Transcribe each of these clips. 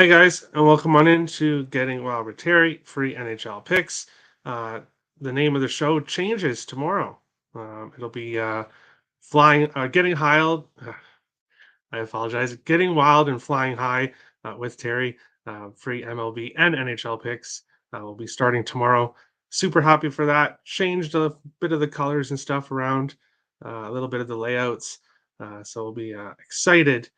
Hey guys, and welcome on into Getting Wild with Terry, free NHL picks. Uh, the name of the show changes tomorrow. It'll be getting wild. I apologize, getting wild and flying high with Terry. Free MLB and NHL picks will be starting tomorrow. Super happy for that. Changed a bit of the colors and stuff around, a little bit of the layouts. So we'll be excited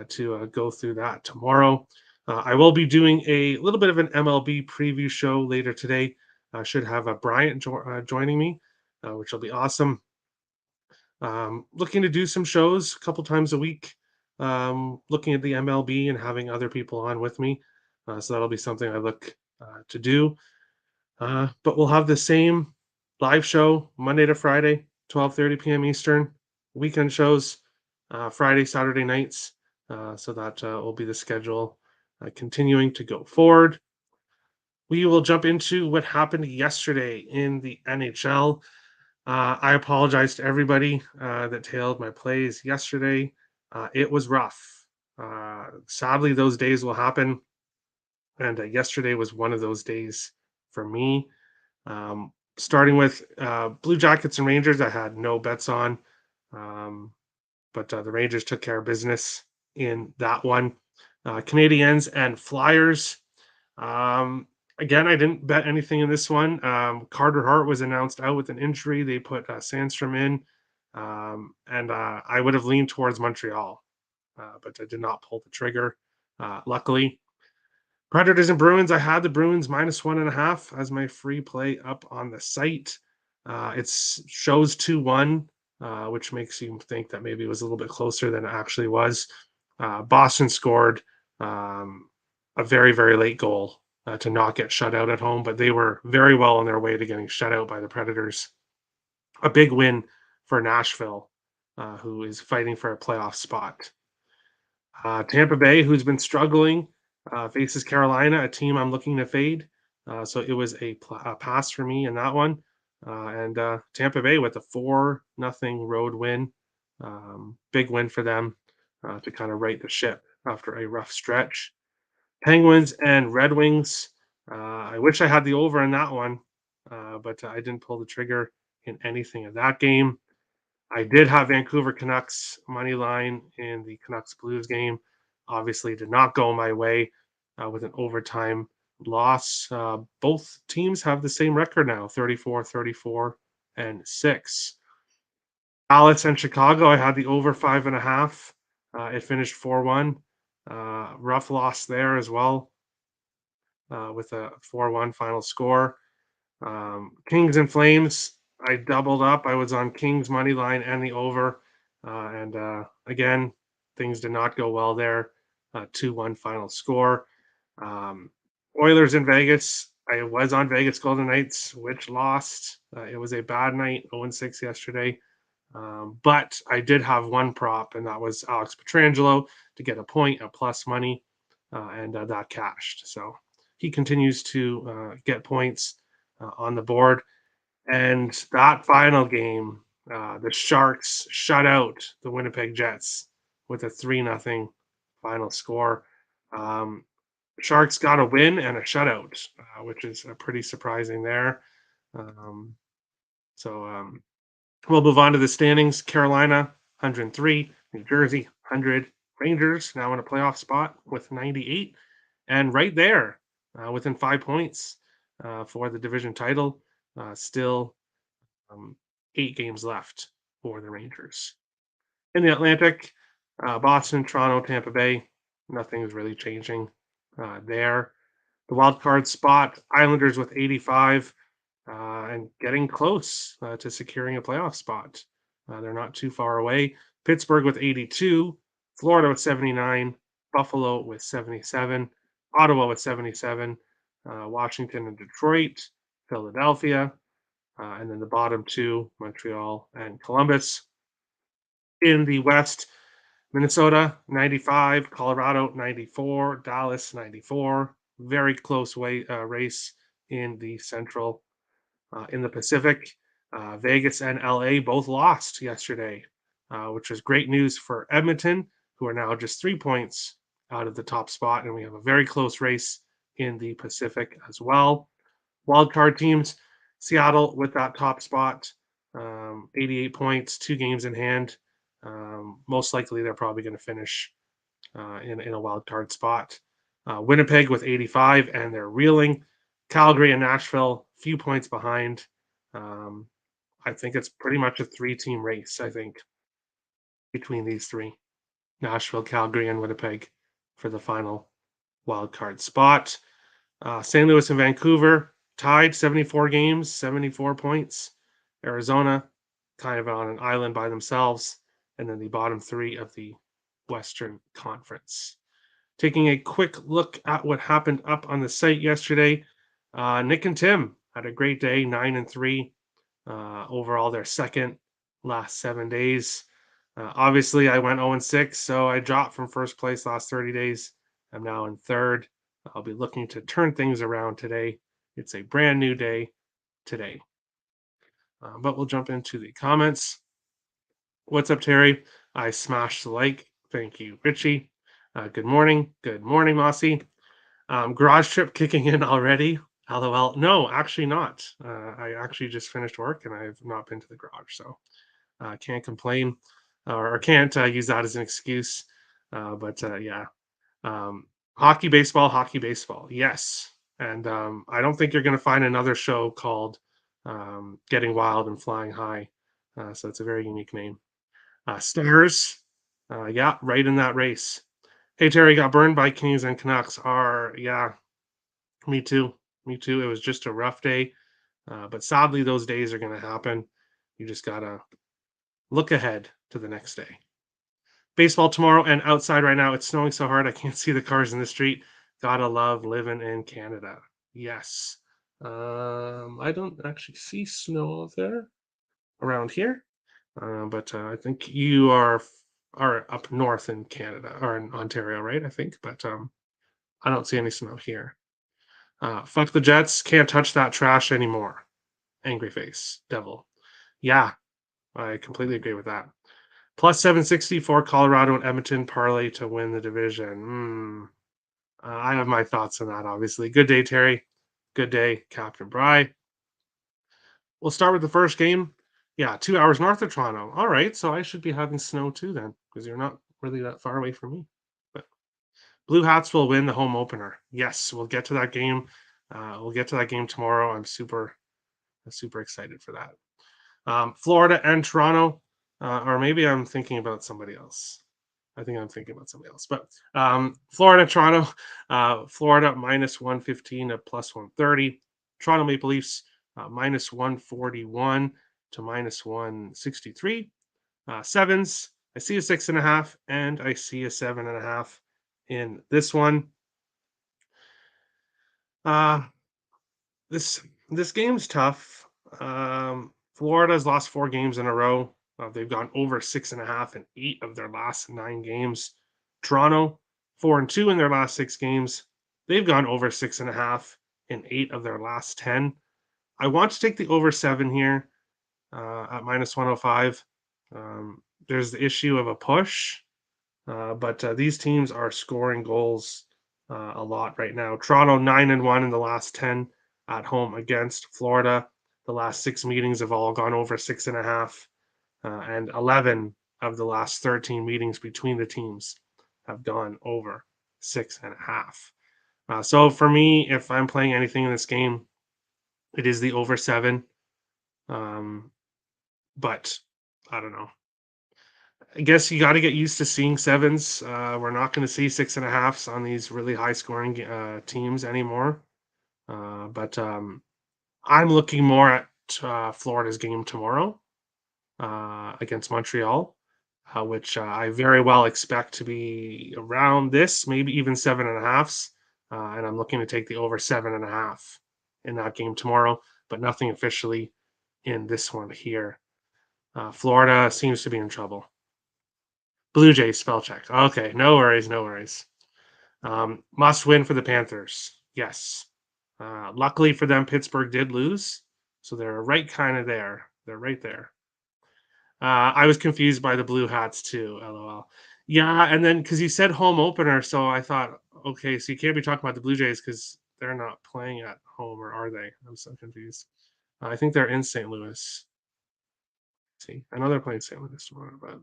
to go through that tomorrow. I will be doing a little bit of an MLB preview show later today. I should have Bryant joining me, which will be awesome. Looking to do some shows a couple times a week, looking at the MLB and having other people on with me. So that'll be something I look to do. But we'll have the same live show Monday to Friday, 12:30 p.m. Eastern. Weekend shows Friday, Saturday nights. So that will be the schedule continuing to go forward. We will jump into what happened yesterday in the NHL. I apologize to everybody that tailed my plays yesterday. It was rough. Sadly, those days will happen. And yesterday was one of those days for me. Starting with Blue Jackets and Rangers, I had no bets on. Um, but the Rangers took care of business in that one. Canadiens and Flyers. Um, Again, I didn't bet anything in this one. Carter Hart was announced out with an injury. They put Sandstrom in, and I would have leaned towards Montreal, but I did not pull the trigger. Luckily, Predators and Bruins. I had the Bruins -1.5 as my free play up on the site. It shows 2-1, which makes you think that maybe it was a little bit closer than it actually was. Boston scored a very, very late goal to not get shut out at home, but they were very well on their way to getting shut out by the Predators. A big win for Nashville, who is fighting for a playoff spot. Tampa Bay, who's been struggling, faces Carolina, a team I'm looking to fade. So it was a pass for me in that one. And Tampa Bay with a 4-0 road win. Big win for them to kind of right the ship after a rough stretch. Penguins and Red Wings. I wish I had the over in that one, but I didn't pull the trigger in anything of that game. I did have Vancouver Canucks money line in the Canucks Blues game. Obviously, did not go my way with an overtime loss. Both teams have the same record now, 34-34 and 6. Dallas and Chicago, I had the over 5.5. It finished 4-1. Rough loss there as well with a 4-1 final score. Kings and Flames, I doubled up. I was on Kings money line and the over. And again, things did not go well there. 2-1 final score. Um, Oilers in Vegas. I was on Vegas Golden Knights, which lost. It was a bad night, 0-6 yesterday. But I did have one prop, and that was Alex Petrangelo to get a point, a plus money, and that cashed. So he continues to get points on the board. And that final game, the Sharks shut out the Winnipeg Jets with a 3-0 final score. Um, Sharks got a win and a shutout, which is pretty surprising there. Um, so we'll move on to the standings. Carolina, 103. New Jersey, 100. Rangers now in a playoff spot with 98. And right there, within 5 points for the division title. Still 8 games left for the Rangers. In the Atlantic, Boston, Toronto, Tampa Bay, nothing is really changing there. The wild card spot, Islanders with 85 and getting close to securing a playoff spot. They're not too far away. Pittsburgh with 82, Florida with 79, Buffalo with 77, Ottawa with 77, Washington and Detroit, Philadelphia, and then the bottom two, Montreal and Columbus. In the West, Minnesota 95, Colorado 94, Dallas 94. Very close race in the Central. In the Pacific, Vegas and LA both lost yesterday, which was great news for Edmonton, who are now just 3 points out of the top spot, and we have a very close race in the Pacific as well. Wild card teams, Seattle with that top spot, 88 points, 2 games in hand. Most likely, they're probably going to finish in a wild card spot. Winnipeg with 85, and they're reeling. Calgary and Nashville, few points behind. Um, I think it's pretty much a 3-team race, I think, between these three: Nashville, Calgary, and Winnipeg for the final wild card spot. St. Louis and Vancouver tied 74 games, 74 points. Arizona kind of on an island by themselves. And then the bottom three of the Western Conference. Taking a quick look at what happened up on the site yesterday, Nick and Tim had a great day, 9-3. Overall, their second last 7 days. Obviously, I went 0-6, so I dropped from first place last 30 days. I'm now in third. I'll be looking to turn things around today. It's a brand new day today. But we'll jump into the comments. What's up, Terry? I smashed the like. Thank you, Richie. Good morning. Good morning, Mossy. Garage trip kicking in already. LOL. No, actually not. I actually just finished work and I've not been to the garage, so can't complain or can't use that as an excuse. But yeah, hockey, baseball. Yes, and I don't think you're going to find another show called Getting Wild and Flying High. So it's a very unique name. Stars, yeah, right in that race. Hey Terry, got burned by Kings and Canucks. Yeah, me too. Me too. It was just a rough day, but sadly, those days are going to happen. You just gotta look ahead to the next day. Baseball tomorrow, and outside right now, it's snowing so hard I can't see the cars in the street. Gotta love living in Canada. Yes. I don't actually see snow out there around here, but I think you are up north in Canada or in Ontario, right? I think, but I don't see any snow here. Fuck the Jets. Can't touch that trash anymore. Angry face. Devil. Yeah, I completely agree with that. Plus 760 for Colorado and Edmonton parlay to win the division. I have my thoughts on that, obviously. Good day, Terry. Good day, Captain Bry. We'll start with the first game. Yeah, 2 hours north of Toronto. All right, so I should be having snow too then, because you're not really that far away from me. But Blue Hats will win the home opener. Yes, we'll get to that game. We'll get to that game tomorrow. I'm super excited for that. Florida and Toronto, or maybe I'm thinking about somebody else. I think I'm thinking about somebody else. But Florida, Toronto, Florida minus 115 at plus 130. Toronto Maple Leafs minus 141 to minus 163. Sevens, I see a 6.5 and I see a 7.5 in this one. This game's tough. Florida's lost 4 games in a row. They've gone over 6.5 in 8 of their last 9 games. Toronto 4-2 in their last 6 games. They've gone over 6.5 in 8 of their last 10. I want to take the over 7 here at minus 105. There's the issue of a push, but these teams are scoring goals a lot right now. Toronto 9-1 in the last 10 at home against Florida. The last 6 meetings have all gone over 6.5, and 11 of the last 13 meetings between the teams have gone over 6.5. So for me, if I'm playing anything in this game, it is the over 7. But I don't know. I guess you got to get used to seeing sevens. We're not going to see 6.5s on these really high scoring teams anymore. But I'm looking more at Florida's game tomorrow against Montreal, which I very well expect to be around this, maybe even 7.5s. And I'm looking to take the over 7.5 in that game tomorrow, but nothing officially in this one here. Florida seems to be in trouble. Blue Jays spell check. Okay, no worries, no worries. Must win for the Panthers. Yes. Luckily for them, Pittsburgh did lose, so they're right kind of there. They're right there. I was confused by the Blue Hats too. LOL. Yeah, and then because you said home opener, so I thought, okay, so you can't be talking about the Blue Jays because they're not playing at home, or are they? I'm so confused. I think they're in St. Louis. See, I know they're playing St. Louis tomorrow, but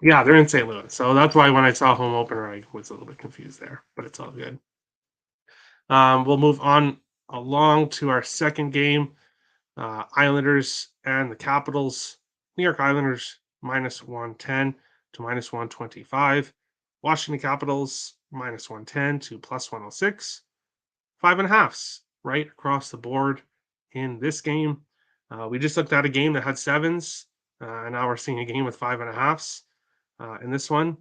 yeah, they're in St. Louis. So that's why when I saw home opener, I was a little bit confused there, but it's all good. We'll move on along to our second game. Islanders and the Capitals. New York Islanders minus 110 to minus 125. Washington Capitals minus 110 to plus 106. Five and a halfs right across the board in this game. We just looked at a game that had sevens, and now we're seeing a game with five and a halfs in this one.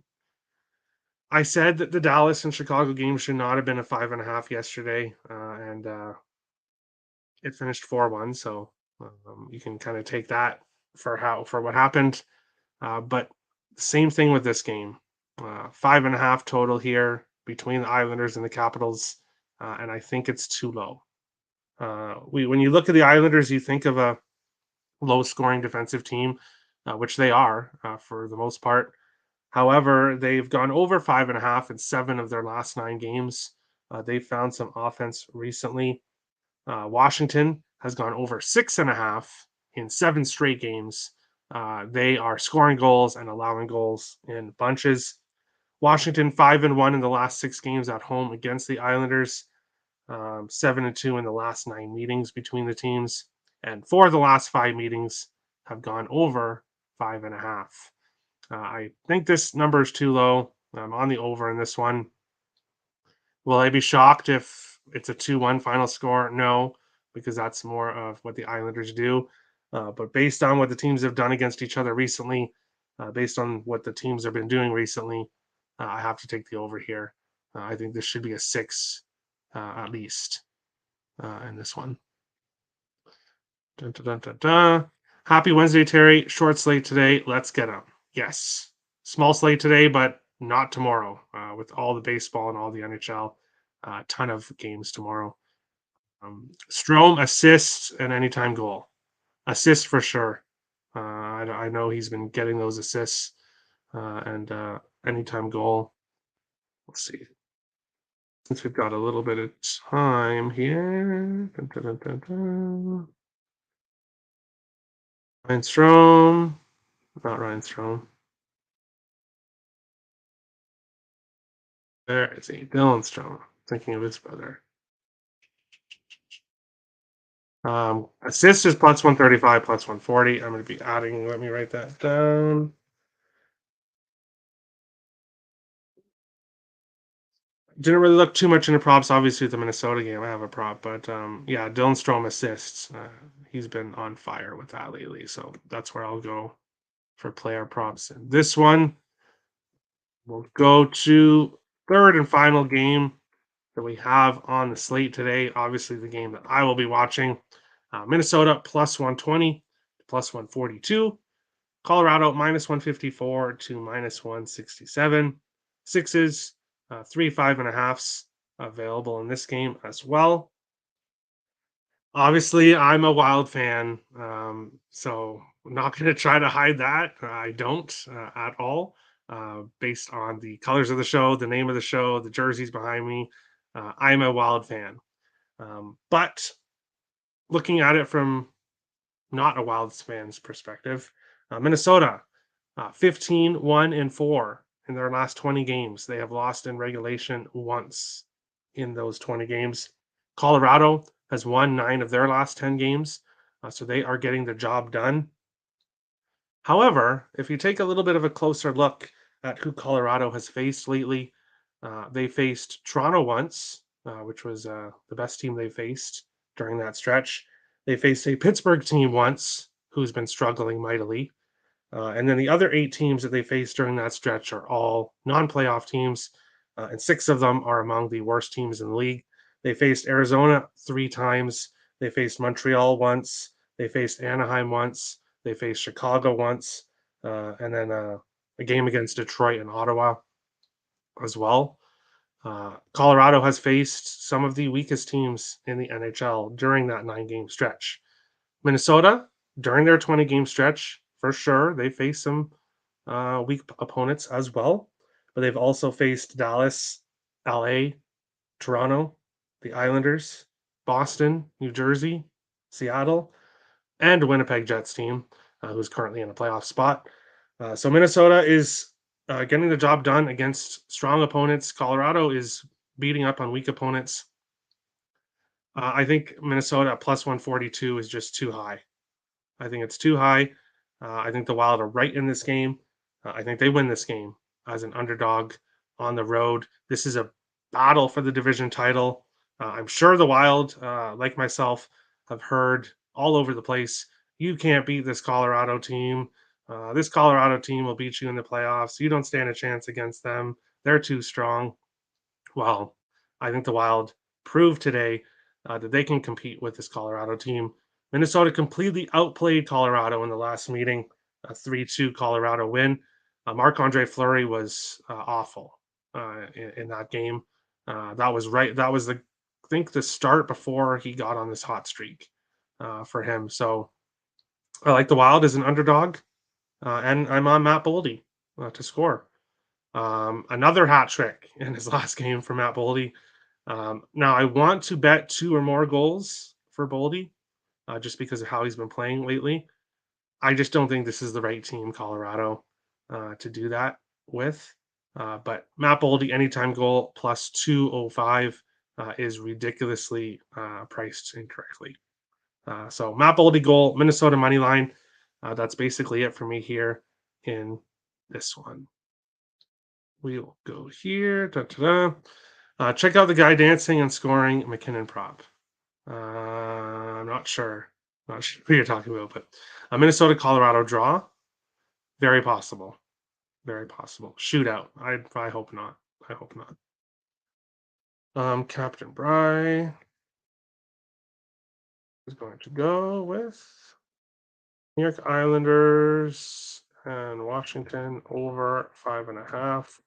I said that the Dallas and Chicago game should not have been a five and a half yesterday, and it finished 4-1. So you can kind of take that for what happened. But same thing with this game. Five and a half total here between the Islanders and the Capitals, and I think it's too low. When you look at the Islanders, you think of a low-scoring defensive team, which they are for the most part. However, they've gone over five and a half in seven of their last nine games. They've found some offense recently. Washington has gone over six and a half in seven straight games. They are scoring goals and allowing goals in bunches. Washington 5-1 in the last six games at home against the Islanders. 7-2 in the last nine meetings between the teams, and four of the last five meetings have gone over five and a half. I think this number is too low. I'm on the over in this one. Will I be shocked if it's a 2-1 final score? No, because that's more of what the Islanders do. But based on what the teams have done against each other recently, based on what the teams have been doing recently, I have to take the over here. I think this should be a six at least in this one. Dun, dun, dun, dun, dun. Happy Wednesday, Terry. Short slate today. Let's get them. Yes. Small slate today, but not tomorrow with all the baseball and all the NHL. A ton of games tomorrow. Strom assist and anytime goal. Assist for sure. I know he's been getting those assists and anytime goal. Let's see. Since we've got a little bit of time here. Dun, dun, dun, dun, dun. Ryan Strom. Not Ryan Strom. There is a Dylan Strom. Thinking of his brother. Assist is plus 135, plus 140. I'm going to be adding, let me write that down. Didn't really look too much into props. Obviously, the Minnesota game, I have a prop, but yeah, Dylan Strom assists. He's been on fire with that lately, so that's where I'll go for player props. And this one, we'll go to third and final game that we have on the slate today. Obviously, the game that I will be watching. Minnesota plus 120, plus 142. Colorado minus 154 to minus 167. Sixes, three, five and a halfs available in this game as well. Obviously, I'm a Wild fan, so I'm not going to try to hide that. I don't at all, based on the colors of the show, the name of the show, the jerseys behind me. I'm a Wild fan. But looking at it from not a Wild fan's perspective, Minnesota 15, 1, and 4 in their last 20 games. They have lost in regulation once in those 20 games. Colorado has won 9 of their last 10 games, so they are getting the job done. However, if you take a little bit of a closer look at who Colorado has faced lately, they faced Toronto once, which was the best team they faced during that stretch. They faced a Pittsburgh team once, who's been struggling mightily. And then the other 8 teams that they faced during that stretch are all non-playoff teams, and 6 of them are among the worst teams in the league. They faced Arizona 3 times. They faced Montreal once. They faced Anaheim once. They faced Chicago once, and then a game against Detroit and Ottawa as well. Colorado has faced some of the weakest teams in the NHL during that 9-game stretch. Minnesota, during their 20-game stretch, for sure, they faced some weak opponents as well, but they've also faced Dallas, LA, Toronto, the Islanders, Boston, New Jersey, Seattle, and Winnipeg Jets team, who's currently in a playoff spot. So Minnesota is getting the job done against strong opponents. Colorado is beating up on weak opponents. I think Minnesota at plus 142 is just too high. I think it's too high. I think the Wild are right in this game. I think they win this game as an underdog on the road. This is a battle for the division title. I'm sure the Wild, like myself, have heard all over the place. You can't beat this Colorado team. This Colorado team will beat you in the playoffs. You don't stand a chance against them. They're too strong. Well, I think the Wild proved today that they can compete with this Colorado team. Minnesota completely outplayed Colorado in the last meeting, a 3-2 Colorado win. Marc-Andre Fleury was awful in that game. That was right. That was I think the start before he got on this hot streak for him. So I like the Wild as an underdog, and I'm on Matt Boldy to score. Another hat trick in his last game for Matt Boldy. Now I want to bet 2 or more goals for Boldy, just because of how he's been playing lately. I just don't think this is the right team, Colorado, to do that with. But Matt Boldy anytime goal plus 205 is ridiculously priced incorrectly. So Matt Boldy goal, Minnesota money line. That's basically it for me here in this one. We will go here. Check out the guy dancing and scoring McKinnon prop. I'm not sure. Not sure who you're talking about, but a Minnesota Colorado draw. Very possible. Very possible. Shootout. I hope not. I hope not. Captain Bry is going to go with New York Islanders and Washington over 5.5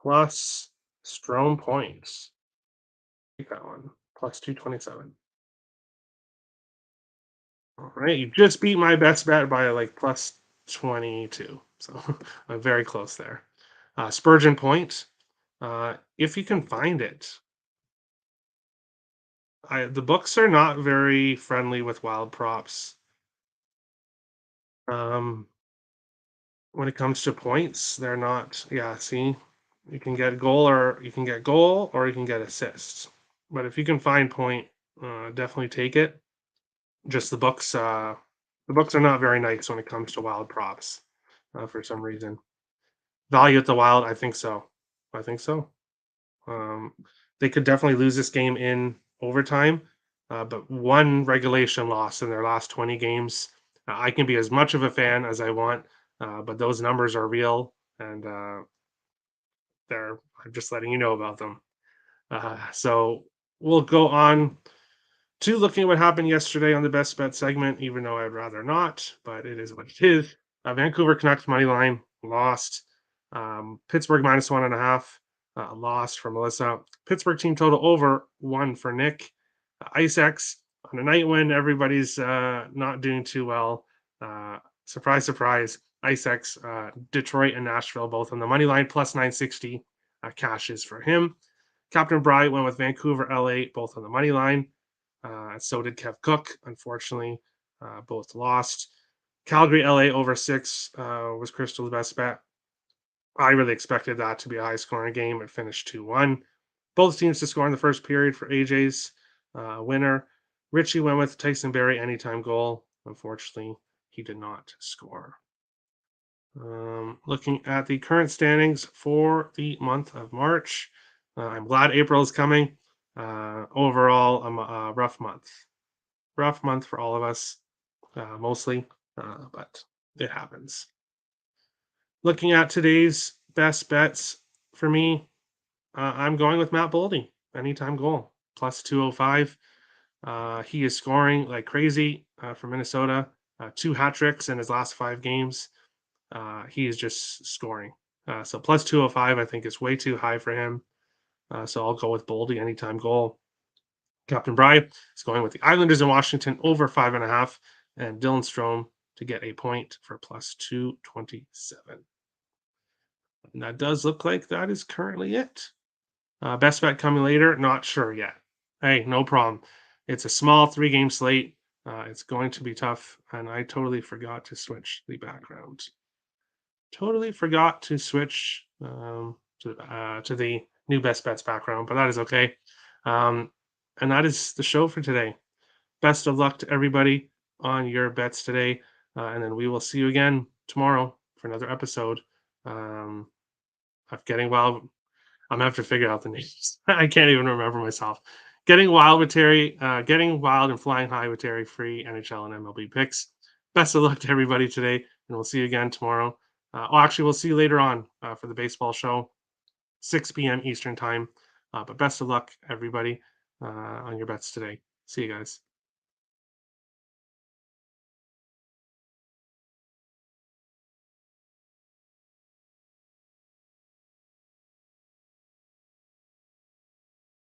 plus Strome points. Take that one. Plus 227. All right. You just beat my best bet by like plus 22. So I'm very close there. Spurgeon Point. If you can find it. The books are not very friendly with wild props. Um, when it comes to points, they're not. Yeah, see, you can get goal or you can get goal or you can get assists. But if you can find point, definitely take it. Just the books are not very nice when it comes to wild props for some reason. Value at the Wild, I think so. I think so. Um, they could definitely lose this game in overtime, but one regulation loss in their last 20 games. I can be as much of a fan as I want, but those numbers are real, and they're. I'm just letting you know about them. So we'll go on to looking at what happened yesterday on the best bet segment, even though I'd rather not, but it is what it is. Vancouver Canucks money line lost. Pittsburgh minus 1.5 lost for Melissa. Pittsburgh team total over 1 for Nick. Ice X on a night when everybody's not doing too well. Surprise, surprise. Ice X, Detroit and Nashville both on the money line plus 960 cashes for him. Captain Bry went with Vancouver, LA, both on the money line. So did Kev Cook. Unfortunately, both lost. Calgary, LA over 6 was Crystal's best bet. I really expected that to be a high scoring game. It finished 2-1. Both teams to score in the first period for AJ's winner. Richie went with Tyson Berry anytime goal. Unfortunately, he did not score. Looking at the current standings for the month of March, I'm glad April is coming. Overall, a rough month. Rough month for all of us, mostly, but it happens. Looking at today's best bets for me, I'm going with Matt Boldy, anytime goal, plus 205. He is scoring like crazy for Minnesota. 2 hat tricks in his last 5 games. He is just scoring. So plus 205, I think is way too high for him. So I'll go with Boldy, anytime goal. Captain Bry is going with the Islanders in Washington over 5.5, and Dylan Strome to get a point for plus 227. And that does look like that is currently it. Best bet coming later, not sure yet. Hey, no problem. It's a small 3-game slate. It's going to be tough, and I totally forgot to switch the background. Totally forgot to switch to the new best bets background, but that is okay. Um, and that is the show for today. Best of luck to everybody on your bets today, and then we will see you again tomorrow for another episode of Getting Wild. I'm gonna have to figure out the names. I can't even remember myself. Getting Wild with Terry, Getting Wild and Flying High with Terry, free NHL and MLB picks. Best of luck to everybody today, and we'll see you again tomorrow. Actually, we'll see you later on for the baseball show, 6 p.m. Eastern time. But best of luck, everybody, on your bets today. See you guys.